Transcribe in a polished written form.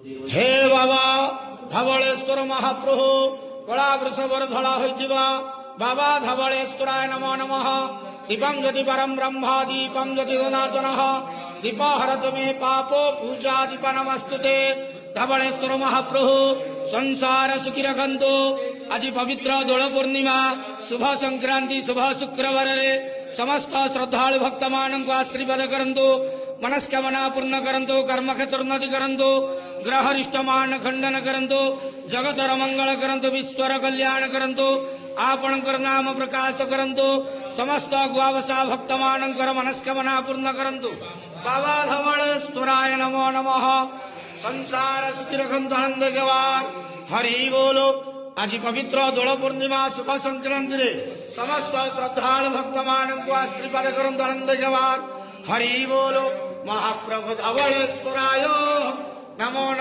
हे बाबा धवळेश्वर महाप्रभु कला वृषभर धड़ा होइतिबा बाबा धवळेश्वराय नमो नमः। दीपं ज्योति परम ब्रह्म दीपं ज्योति जनार्दनः दीप हरत मे पापो पूजा दीप नमस्तुते। धवळेश्वर महाप्रभु संसार सुखी रखंतु। आज पवित्र दोल पूर्णिमा शुभ संक्रांति शुभ शुक्रवार समस्त श्रद्धालु भक्त मान को आशीर्वाद करंतु। मनस्कामना पूर्ण करंतु। कर्म क्षेत्र उन्नति करंतु। ग्रह रिष्टमान खंडन करंतु। जगतर मंगल करंतु। विश्वर कल्याण करंतु। आपणकर नाम प्रकाश करंतु। समस्त गुआवसा भक्त मानकर मनस्कामना पूर्ण करंतु। बाबा धवळेश्वराय नमो नमः। संसार सुखी रखंतु आनंद जवार हरि बोलो। आज पवित्र दोल पूर्णिमा शुभ संक्रांति रे समस्त श्रद्धालु भक्त मान को आशीर्वाद करंतु आनंद जवार हरि बोलो। महाप्रभु धवळेश्वराय नमो।